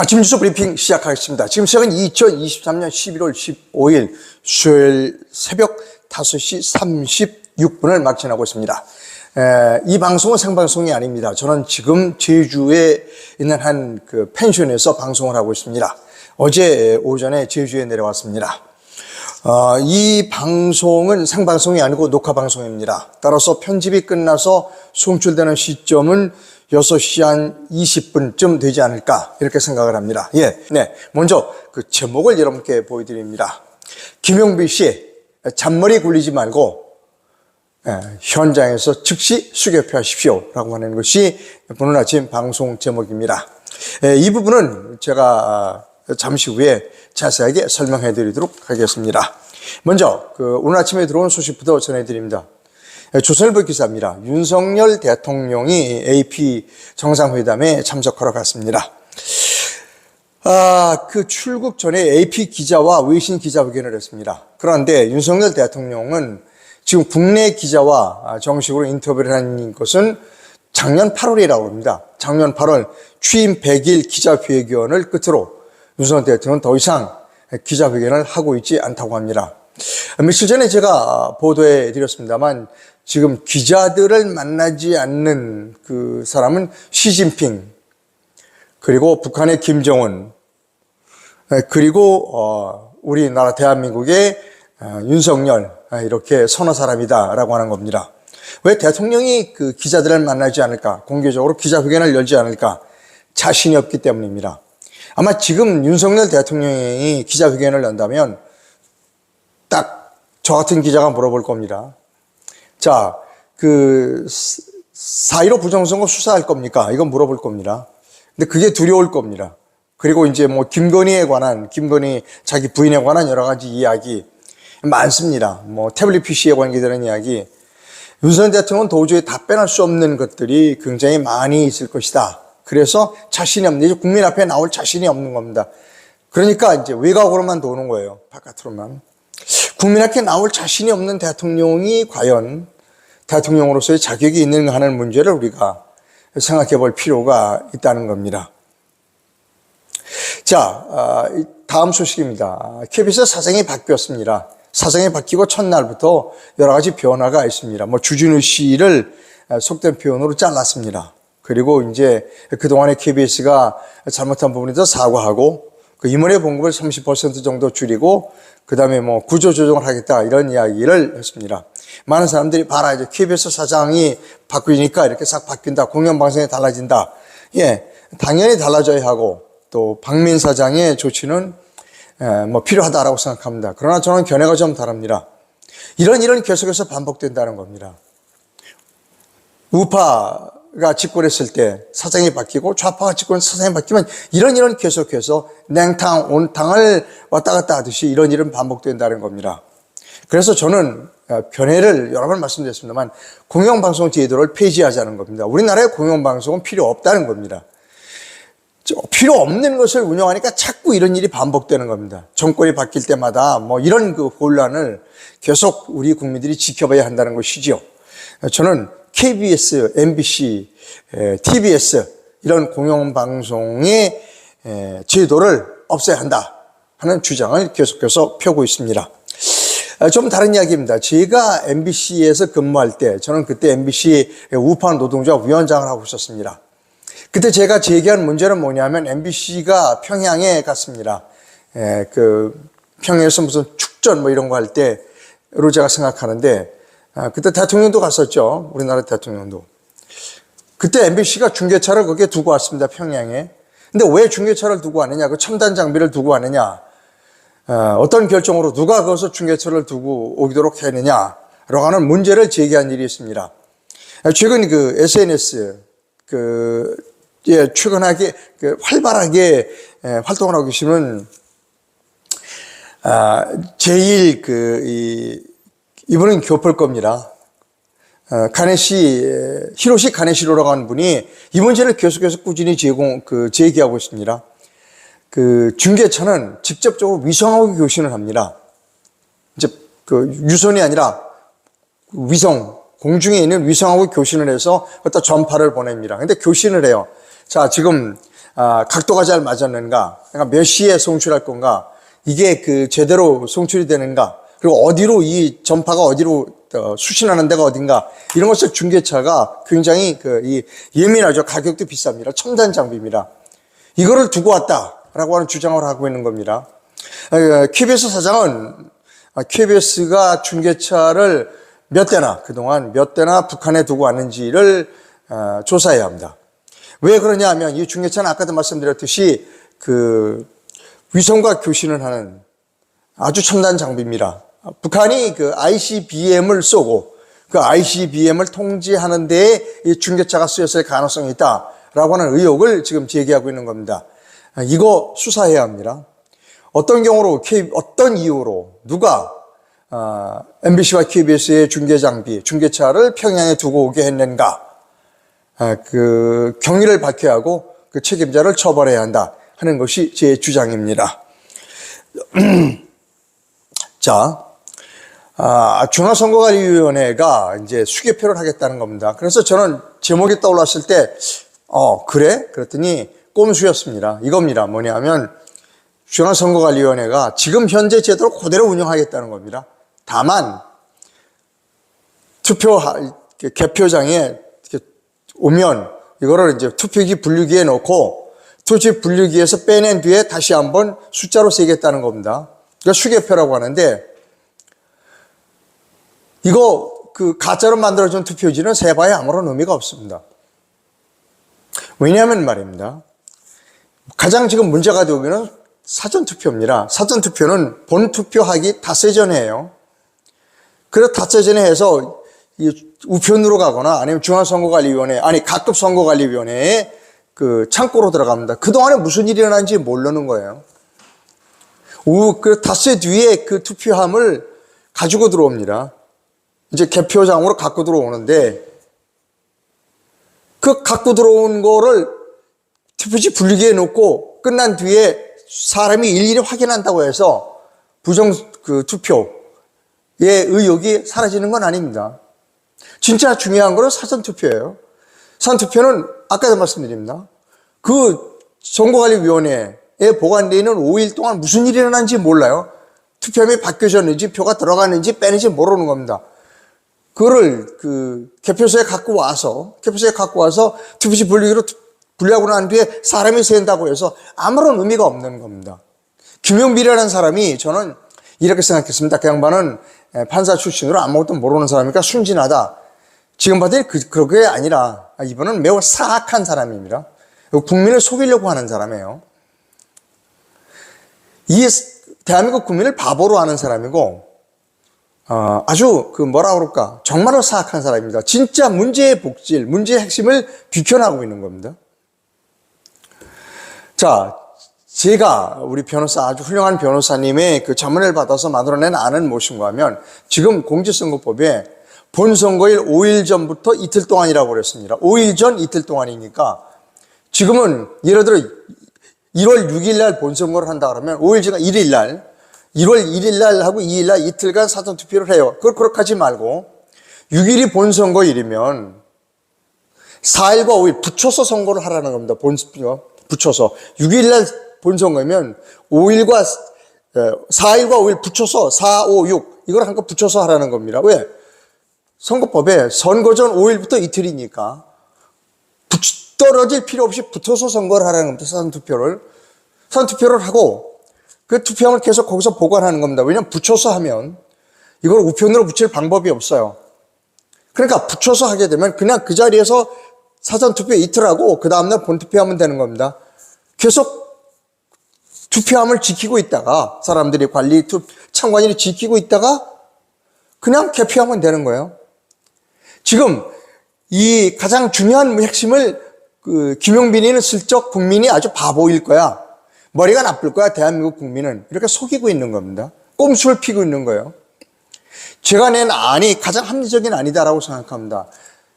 아침 뉴스 브리핑 시작하겠습니다. 지금 시각은 2023년 11월 15일 수요일 새벽 5시 36분을 막 지나고 있습니다. 이 방송은 생방송이 아닙니다. 저는 지금 제주에 있는 한 펜션에서 방송을 하고 있습니다. 어제 오전에 제주에 내려왔습니다. 이 방송은 생방송이 아니고 녹화 방송입니다. 따라서 편집이 끝나서 송출되는 시점은 6시 한 20분쯤 되지 않을까 이렇게 생각을 합니다. 먼저 그 제목을 여러분께 보여드립니다. 김용빈 씨 잔머리 굴리지 말고 현장에서 즉시 수개표하십시오 라고 하는 것이 오늘 아침 방송 제목입니다. 이 부분은 제가 잠시 후에 자세하게 설명해 드리도록 하겠습니다. 먼저 오늘 아침에 들어온 소식부터 전해드립니다. 조선일보 기사입니다. 윤석열 대통령이 AP 정상회담에 참석하러 갔습니다. 출국 전에 AP 기자와 외신 기자회견을 했습니다. 그런데 윤석열 대통령은 지금 국내 기자와 정식으로 인터뷰를 한 것은 작년 8월이라고 합니다. 작년 8월 취임 100일 기자회견을 끝으로 윤석열 대통령은 더 이상 기자회견을 하고 있지 않다고 합니다. 며칠 전에 제가 보도해 드렸습니다만 지금 기자들을 만나지 않는 그 사람은 시진핑, 그리고 북한의 김정은, 그리고 우리나라 대한민국의 윤석열, 이렇게 서너 사람이다라고 하는 겁니다. 왜 대통령이 그 기자들을 만나지 않을까? 공개적으로 기자회견을 열지 않을까? 자신이 없기 때문입니다. 아마 지금 윤석열 대통령이 기자회견을 연다면 딱 저 같은 기자가 물어볼 겁니다. 자, 4.15 부정선거 수사할 겁니까? 이건 물어볼 겁니다. 근데 그게 두려울 겁니다. 그리고 이제 김건희 자기 부인에 관한 여러 가지 이야기 많습니다. 태블릿 PC에 관계되는 이야기. 윤석열 대통령은 도저히 답변할 수 없는 것들이 굉장히 많이 있을 것이다. 그래서 자신이 없는, 국민 앞에 나올 자신이 없는 겁니다. 그러니까 이제 외곽으로만 도는 거예요. 바깥으로만. 국민 앞에 나올 자신이 없는 대통령이 과연 대통령으로서의 자격이 있는가 하는 문제를 우리가 생각해 볼 필요가 있다는 겁니다. 자, 다음 소식입니다. KBS 사장이 바뀌었습니다. 사장이 바뀌고 첫날부터 여러 가지 변화가 있습니다. 주진우 씨를 속된 표현으로 잘랐습니다. 그리고 이제 그동안에 KBS가 잘못한 부분에 대해서 사과하고 임원의 봉급을 30% 정도 줄이고 그 다음에 구조조정을 하겠다 이런 이야기를 했습니다. 많은 사람들이 봐라 이제 KBS 사장이 바뀌니까 이렇게 싹 바뀐다. 공영방송이 달라진다. 당연히 달라져야 하고 또 박민 사장의 조치는 필요하다라고 생각합니다. 그러나 저는 견해가 좀 다릅니다. 이런 계속해서 반복된다는 겁니다. 우파가 집권했을 때 사장이 바뀌고 좌파가 집권해서 사장이 바뀌면 이런 계속해서 냉탕, 온탕을 왔다 갔다 하듯이 이런 일은 반복된다는 겁니다. 그래서 저는 견해를 여러 번 말씀드렸습니다만 공영방송 제도를 폐지하자는 겁니다. 우리나라의 공영방송은 필요 없다는 겁니다. 필요 없는 것을 운영하니까 자꾸 이런 일이 반복되는 겁니다. 정권이 바뀔 때마다 이런 혼란을 계속 우리 국민들이 지켜봐야 한다는 것이죠. 저는 KBS, MBC, TBS 이런 공영방송의 제도를 없애야 한다 하는 주장을 계속해서 펴고 있습니다. 좀 다른 이야기입니다. 제가 MBC에서 근무할 때 저는 그때 MBC 우파 노동자 위원장을 하고 있었습니다. 그때 제가 제기한 문제는 뭐냐면 MBC가 평양에 갔습니다. 평양에서 무슨 축전 이런 거 할 때로 제가 생각하는데 그때 대통령도 갔었죠. 우리나라 대통령도. 그때 MBC가 중계차를 거기에 두고 왔습니다. 평양에. 근데 왜 중계차를 두고 왔느냐? 그 첨단 장비를 두고 왔느냐? 어떤 결정으로 누가 거기서 중계차를 두고 오도록 했느냐라고 하는 문제를 제기한 일이 있습니다. 최근 SNS 최근하게 활발하게 활동을 하고 계시는 제일 이분은 교포일 겁니다. 히로시 가네시로라고 하는 분이 이 문제를 계속해서 꾸준히 제기하고 있습니다. 중계차는 직접적으로 위성하고 교신을 합니다. 이제 유선이 아니라 공중에 있는 위성하고 교신을 해서 어떤 전파를 보냅니다. 근데 교신을 해요. 자, 지금 각도가 잘 맞았는가, 그러니까 몇 시에 송출할 건가, 이게 그 제대로 송출이 되는가, 그리고 어디로 이 전파가 어디로 수신하는 데가 어딘가, 이런 것을 중계차가 굉장히 예민하죠. 가격도 비쌉니다. 첨단 장비입니다. 이거를 두고 왔다라고 하는 주장을 하고 있는 겁니다. KBS 사장은 KBS가 중계차를 그동안 몇 대나 북한에 두고 왔는지를 조사해야 합니다. 왜 그러냐 하면 이 중계차는 아까도 말씀드렸듯이 위성과 교신을 하는 아주 첨단 장비입니다. 북한이 ICBM을 쏘고 그 ICBM을 통제하는 데에 이 중계차가 쓰였을 가능성이 있다라고 하는 의혹을 지금 제기하고 있는 겁니다. 이거 수사해야 합니다. 어떤 경우로, 어떤 이유로 누가 MBC와 KBS의 중계차를 평양에 두고 오게 했는가, 경위를 밝혀야 하고 그 책임자를 처벌해야 한다 하는 것이 제 주장입니다. 자, 중앙선거관리위원회가 이제 수개표를 하겠다는 겁니다. 그래서 저는 제목이 떠올랐을 때, 그래? 그랬더니 꼼수였습니다. 이겁니다. 뭐냐면, 중앙선거관리위원회가 지금 현재 제도를 그대로 운영하겠다는 겁니다. 다만, 개표장에 오면, 이거를 이제 투표기 분류기에 넣고, 투표기 분류기에서 빼낸 뒤에 다시 한번 숫자로 세겠다는 겁니다. 이거 수개표라고 하는데, 이거 가짜로 만들어진 투표지는 세봐야 아무런 의미가 없습니다. 왜냐하면 말입니다. 가장 지금 문제가 되고는 사전투표입니다. 사전투표는 본투표하기 닷새 전에 해요. 그래서 닷새 전에 해서 우편으로 가거나 아니면 중앙선거관리위원회, 각급 선거관리위원회에 창고로 들어갑니다. 그동안에 무슨 일이 일어난지 모르는 거예요. 그 닷새 뒤에 그 투표함을 가지고 들어옵니다. 이제 개표장으로 갖고 들어오는데, 그 갖고 들어온 거를 투표지 분리기에 놓고 끝난 뒤에 사람이 일일이 확인한다고 해서 투표의 의혹이 사라지는 건 아닙니다. 진짜 중요한 거는 사전투표예요. 사전투표는 아까도 말씀드립니다. 선거관리위원회에 보관되어 있는 5일 동안 무슨 일이 일어난지 몰라요. 투표함이 바뀌어졌는지 표가 들어갔는지 빼는지 모르는 겁니다. 그거를 개표소에 갖고 와서 투표지 분리하고 난 뒤에 사람이 센다고 해서 아무런 의미가 없는 겁니다. 김용빈이라는 사람이 저는 이렇게 생각했습니다. 그 양반은 판사 출신으로 아무것도 모르는 사람이니까 순진하다. 지금 봤더니 그게 아니라 이분은 매우 사악한 사람입니다. 국민을 속이려고 하는 사람이에요. 이 대한민국 국민을 바보로 하는 사람이고, 아주 정말로 사악한 사람입니다. 진짜 문제의 복질, 문제의 핵심을 비켜나고 있는 겁니다. 자, 제가 우리 아주 훌륭한 변호사님의 자문을 받아서 만들어낸 안은 무엇인가 하면, 지금 공직선거법에 본선거일 5일 전부터 이틀 동안이라고 그랬습니다. 5일 전 이틀 동안이니까, 지금은 예를 들어 1월 6일 날 본선거를 한다 그러면 5일 전 1일 날, 1월 1일 날 하고 2일 날 이틀간 사전투표를 해요. 그렇게 하지 말고 6일이 본선거일이면 4일과 5일 붙여서 선거를 하라는 겁니다. 붙여서 6일 날 본선거면 4일과 5일 붙여서 4, 5, 6 이걸 한껏 붙여서 하라는 겁니다. 왜? 선거법에 선거 전 5일부터 이틀이니까 떨어질 필요 없이 붙어서 선거를 하라는 겁니다. 사전투표를 하고 그 투표함을 계속 거기서 보관하는 겁니다. 왜냐하면 붙여서 하면 이걸 우편으로 붙일 방법이 없어요. 그러니까 붙여서 하게 되면 그냥 그 자리에서 사전투표 이틀 하고 그 다음날 본투표하면 되는 겁니다. 계속 투표함을 지키고 있다가 사람들이 참관인이 지키고 있다가 그냥 개표하면 되는 거예요. 지금 이 가장 중요한 핵심을 김용빈이는 슬쩍 국민이 아주 바보일 거야. 머리가 나쁠 거야. 대한민국 국민은. 이렇게 속이고 있는 겁니다. 꼼수를 피고 있는 거예요. 제가 낸 안이 가장 합리적인 안이다라고 생각합니다.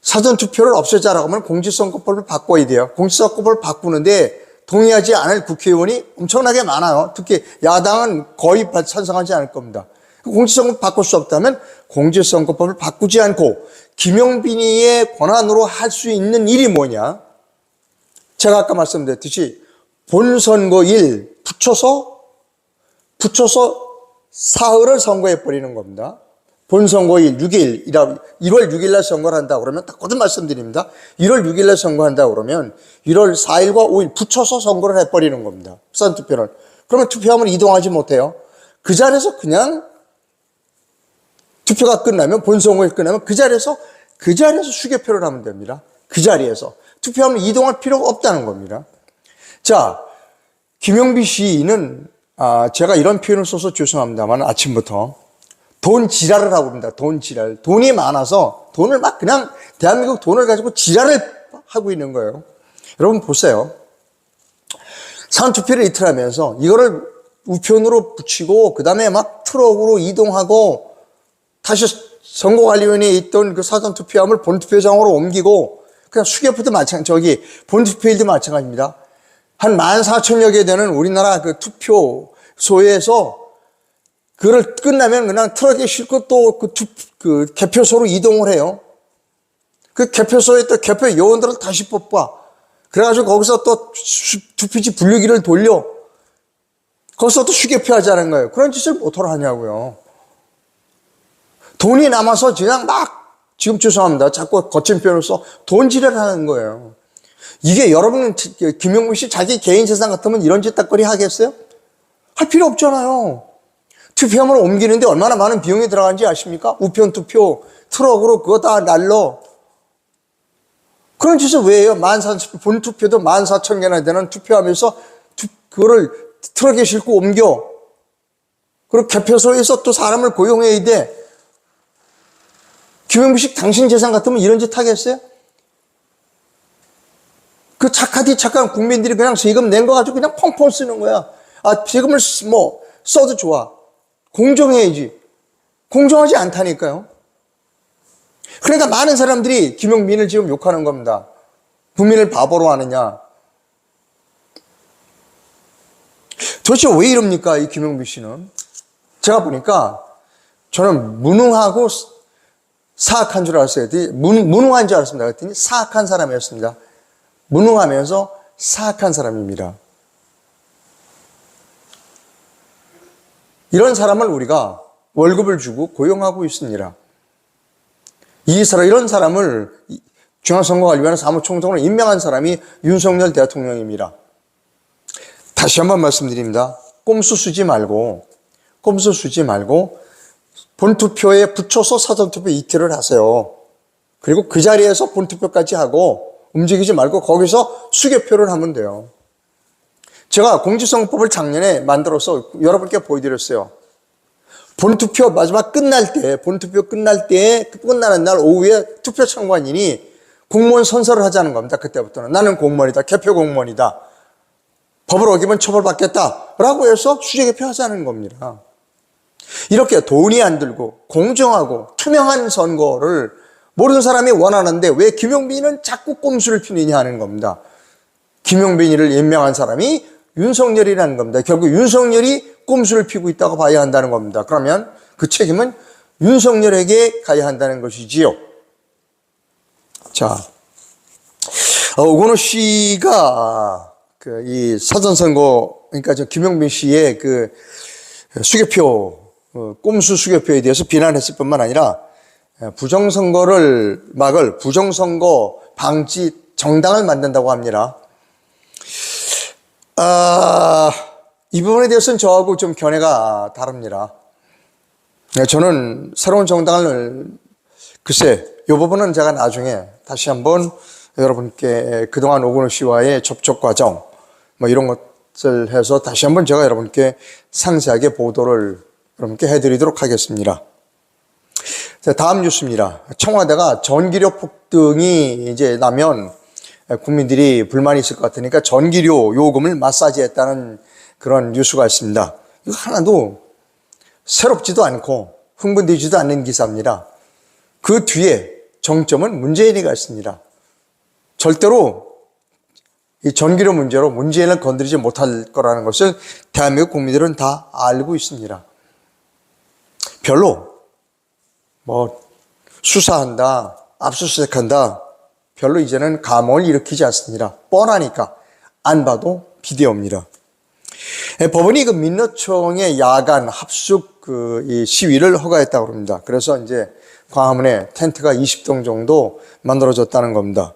사전투표를 없애자라고 하면 공직선거법을 바꿔야 돼요. 공직선거법을 바꾸는데 동의하지 않을 국회의원이 엄청나게 많아요. 특히 야당은 거의 찬성하지 않을 겁니다. 공직선거법 바꿀 수 없다면 공직선거법을 바꾸지 않고 김용빈이의 권한으로 할 수 있는 일이 뭐냐? 제가 아까 말씀드렸듯이 본선거일 붙여서 사흘을 선거해 버리는 겁니다. 본선거일 6일, 1월 6일 날 선거를 한다 그러면 딱 거듭 말씀드립니다. 1월 6일 날 선거한다 그러면 1월 4일과 5일 붙여서 선거를 해 버리는 겁니다. 수산투표를. 그러면 투표함을 이동하지 못해요. 그 자리에서 그냥 투표가 끝나면, 본선거일 끝나면 그 자리에서 수개표를 하면 됩니다. 그 자리에서. 투표함을 이동할 필요가 없다는 겁니다. 자, 김용비 씨는, 제가 이런 표현을 써서 죄송합니다만 아침부터 돈 지랄을 하고 있습니다. 돈 지랄. 돈이 많아서 돈을 막 그냥 대한민국 돈을 가지고 지랄을 하고 있는 거예요. 여러분 보세요. 사전투표를 이틀 하면서 이거를 우편으로 붙이고 그 다음에 막 트럭으로 이동하고 다시 선거관리위원회에 있던 그 사전투표함을 본투표장으로 옮기고 그냥 수개표도 본투표일도 마찬가지입니다. 한 14,000여 개 되는 우리나라 그 투표소에서 그걸 끝나면 그냥 트럭에 싣고 또 그 개표소로 이동을 해요. 그 개표소에 또 개표 요원들을 다시 뽑아. 그래가지고 거기서 또 투표지 분류기를 돌려. 거기서 또 수개표 하자는 거예요. 그런 짓을 뭐하러 하냐고요. 돈이 남아서 그냥 지금 죄송합니다. 자꾸 거친 표현을 써. 돈질을 하는 거예요. 이게 여러분, 김용민 씨 자기 개인 재산 같으면 이런 짓딱거리 하겠어요? 할 필요 없잖아요. 투표함을 옮기는데 얼마나 많은 비용이 들어가는지 아십니까? 우편 투표, 트럭으로 그거 다 날러. 그런 짓을 왜 해요? 본투표도 14,000개나 되는 투표하면서 그거를 트럭에 싣고 옮겨. 그리고 개표소에서 또 사람을 고용해야 돼. 김용민 씨 당신 재산 같으면 이런 짓 하겠어요? 그 착한 국민들이 그냥 세금 낸 거 가지고 그냥 펑펑 쓰는 거야. 세금을 써도 좋아. 공정해야지. 공정하지 않다니까요. 그러니까 많은 사람들이 김용민을 지금 욕하는 겁니다. 국민을 바보로 하느냐. 도대체 왜 이럽니까, 이 김용민 씨는? 제가 보니까 저는 무능하고 사악한 줄 알았어요. 무능한 줄 알았습니다. 그랬더니 사악한 사람이었습니다. 무능하면서 사악한 사람입니다. 이런 사람을 우리가 월급을 주고 고용하고 있습니다. 이런 사람을 중앙선거관리위원회 사무총장으로 임명한 사람이 윤석열 대통령입니다. 다시 한번 말씀드립니다. 꼼수 쓰지 말고 본투표에 붙여서 사전투표 이틀을 하세요. 그리고 그 자리에서 본투표까지 하고 움직이지 말고 거기서 수개표를 하면 돼요. 제가 공직선거법을 작년에 만들어서 여러분께 보여드렸어요. 본투표 마지막 본투표 끝나는 날 오후에 투표 참관인이 공무원 선서를 하자는 겁니다. 그때부터는 나는 공무원이다. 개표 공무원이다. 법을 어기면 처벌받겠다. 라고 해서 수재개표 하자는 겁니다. 이렇게 돈이 안 들고 공정하고 투명한 선거를 모르는 사람이 원하는데 왜 김용빈은 자꾸 꼼수를 피느냐 하는 겁니다. 김용빈이를 임명한 사람이 윤석열이라는 겁니다. 결국 윤석열이 꼼수를 피고 있다고 봐야 한다는 겁니다. 그러면 그 책임은 윤석열에게 가야 한다는 것이지요. 자, 오건호 씨가 이 사전선거, 그러니까 김용빈 씨의 그 수개표, 꼼수 수개표에 대해서 비난했을 뿐만 아니라 부정선거를 막을 부정선거 방지 정당을 만든다고 합니다. 이 부분에 대해서는 저하고 좀 견해가 다릅니다. 저는 새로운 정당을, 글쎄, 이 부분은 제가 나중에 다시 한번 여러분께 그동안 오건호 씨와의 접촉 과정, 이런 것을 해서 다시 한번 제가 여러분께 상세하게 보도를 여러분께 해드리도록 하겠습니다. 자, 다음 뉴스입니다. 청와대가 전기료 폭등이 이제 나면 국민들이 불만이 있을 것 같으니까 전기료 요금을 마사지했다는 그런 뉴스가 있습니다. 이거 하나도 새롭지도 않고 흥분되지도 않는 기사입니다. 그 뒤에 정점은 문재인이가 있습니다. 절대로 이 전기료 문제로 문재인을 건드리지 못할 거라는 것을 대한민국 국민들은 다 알고 있습니다. 별로 수사한다, 압수수색한다, 별로 이제는 감흥을 일으키지 않습니다. 뻔하니까 안 봐도 비디오입니다. 법원이 그 민노총의 야간 합숙 이 시위를 허가했다고 합니다. 그래서 이제 광화문에 텐트가 20동 정도 만들어졌다는 겁니다.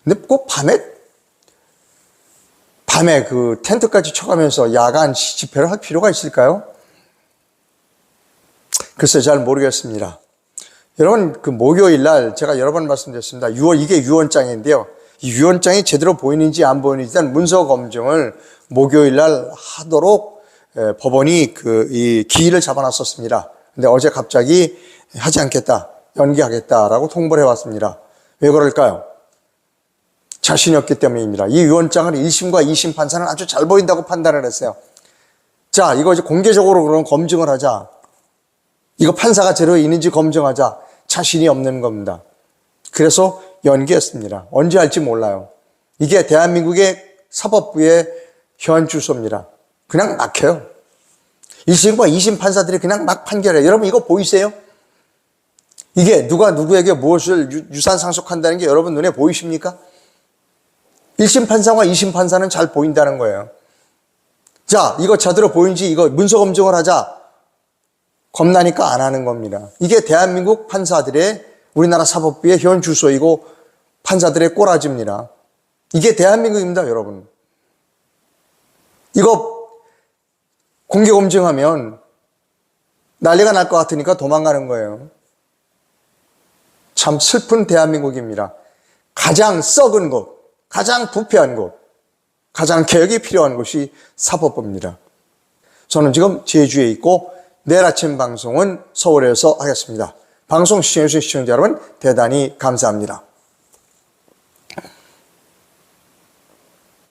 근데 꼭 밤에 그 텐트까지 쳐가면서 야간 집회를 할 필요가 있을까요? 글쎄 잘 모르겠습니다. 여러분, 그 목요일 날 제가 여러 번 말씀드렸습니다. 이게 유언장인데요. 이 유언장이 제대로 보이는지 안 보이는지 일단 문서 검증을 목요일 날 하도록 법원이 이 기일을 잡아놨었습니다. 근데 어제 갑자기 하지 않겠다, 연기하겠다라고 통보를 해왔습니다. 왜 그럴까요? 자신이 없기 때문입니다. 이 유언장을 1심과 2심 판사는 아주 잘 보인다고 판단을 했어요. 자, 이거 이제 공개적으로 그럼 검증을 하자. 이거 판사가 제대로 있는지 검증하자. 자신이 없는 겁니다. 그래서 연기했습니다. 언제 할지 몰라요. 이게 대한민국의 사법부의 현 주소입니다. 그냥 막혀요. 1심과 2심 판사들이 그냥 막 판결해요. 여러분 이거 보이세요? 이게 누가 누구에게 무엇을 유산 상속한다는 게 여러분 눈에 보이십니까? 1심 판사와 2심 판사는 잘 보인다는 거예요. 자, 이거 제대로 보이는지 이거 문서 검증을 하자. 겁나니까 안 하는 겁니다. 이게 대한민국 판사들의 우리나라 사법부의 현 주소이고 판사들의 꼬라지입니다. 이게 대한민국입니다, 여러분. 이거 공개 검증하면 난리가 날 것 같으니까 도망가는 거예요. 참 슬픈 대한민국입니다. 가장 썩은 곳, 가장 부패한 곳, 가장 개혁이 필요한 곳이 사법부입니다. 저는 지금 제주에 있고 내일 아침 방송은 서울에서 하겠습니다. 방송 시청해주신 시청자 여러분 대단히 감사합니다.